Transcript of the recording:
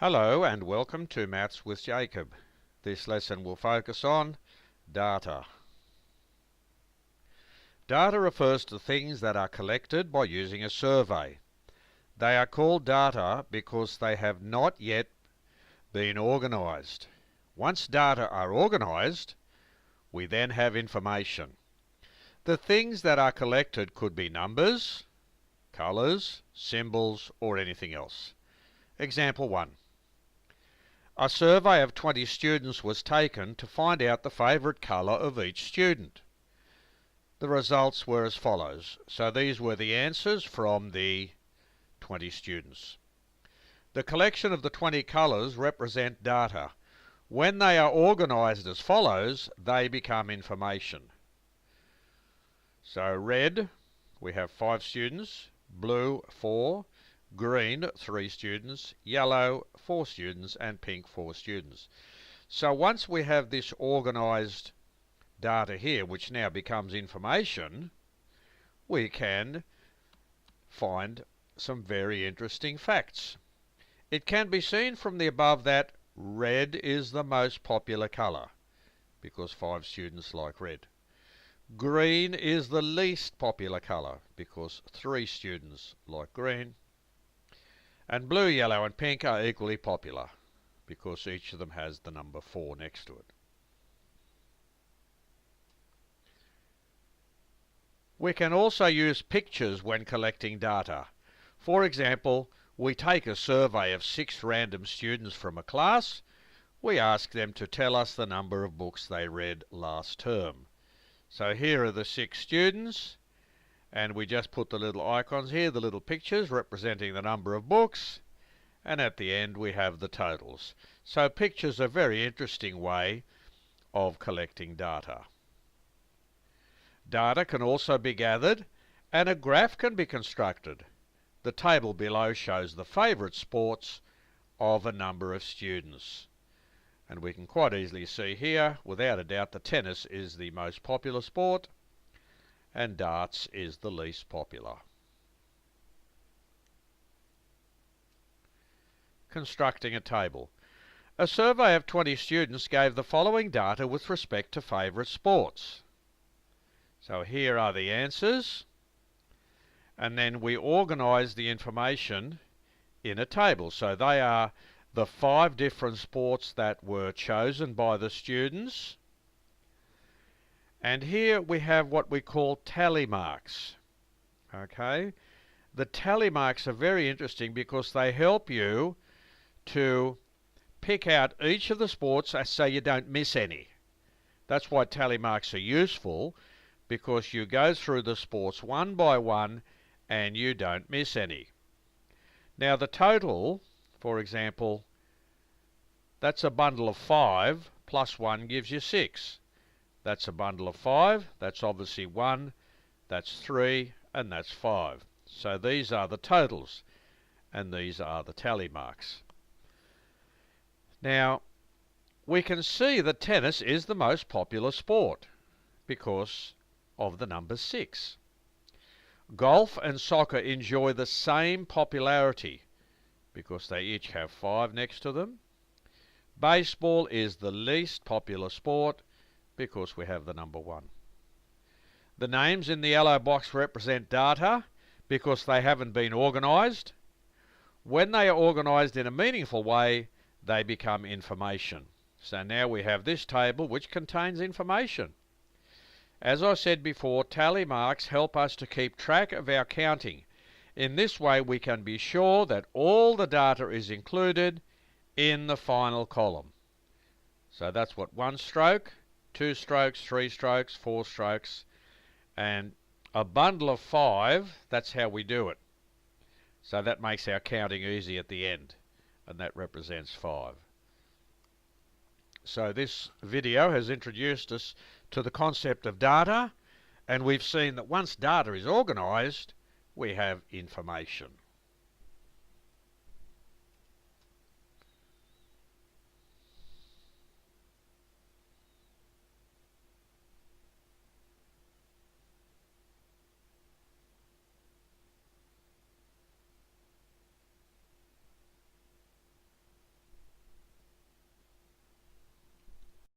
Hello and welcome to Maths with Jacob. This lesson will focus on data. Data refers to things that are collected by using a survey. They are called data because they have not yet been organised. Once data are organised, we then have information. The things that are collected could be numbers, colours, symbols, or anything else. Example 1. A survey of 20 students was taken to find out the favourite colour of each student. The results were as follows. So these were the answers from the 20 students. The collection of the 20 colours represent data. When they are organised as follows, they become information. So red, we have 5 students, blue 4, green 3 students, yellow 4 students, and pink 4 students. So once we have this organised data here, which now becomes information, we can find some very interesting facts. It can be seen from the above that red is the most popular colour, because 5 students like red. Green is the least popular colour, because 3 students like green. And blue, yellow and pink are equally popular because each of them has the number 4 next to it. We can also use pictures when collecting data. For example, we take a survey of 6 random students from a class. We ask them to tell us the number of books they read last term. So here are the 6 students. And we just put the little icons here, the little pictures representing the number of books, and at the end we have the totals. So pictures are a very interesting way of collecting data. Data can also be gathered and a graph can be constructed. The table below shows the favourite sports of a number of students. And we can quite easily see here, without a doubt, that tennis is the most popular sport, and darts is the least popular. Constructing a table. A survey of 20 students gave the following data with respect to favourite sports. So here are the answers, and then we organise the information in a table. So they are the 5 different sports that were chosen by the students. And here we have what we call tally marks. Okay? The tally marks are very interesting because they help you to pick out each of the sports so you don't miss any. That's why tally marks are useful, because you go through the sports one by one and you don't miss any. Now the total, for example, that's a bundle of 5 plus 1 gives you 6. That's a bundle of 5, that's obviously 1, that's 3, and that's 5. So these are the totals, and these are the tally marks. Now, we can see that tennis is the most popular sport because of the number 6. Golf and soccer enjoy the same popularity because they each have 5 next to them. Baseball is the least popular sport because we have the number 1. The names in the yellow box represent data because they haven't been organised. When they are organised in a meaningful way, they become information. So now we have this table which contains information. As I said before, tally marks help us to keep track of our counting. In this way we can be sure that all the data is included in the final column. So that's what 1 stroke, 2 strokes, 3 strokes, 4 strokes, and a bundle of 5, that's how we do it. So that makes our counting easy at the end, and that represents 5. So this video has introduced us to the concept of data, and we've seen that once data is organised, we have information.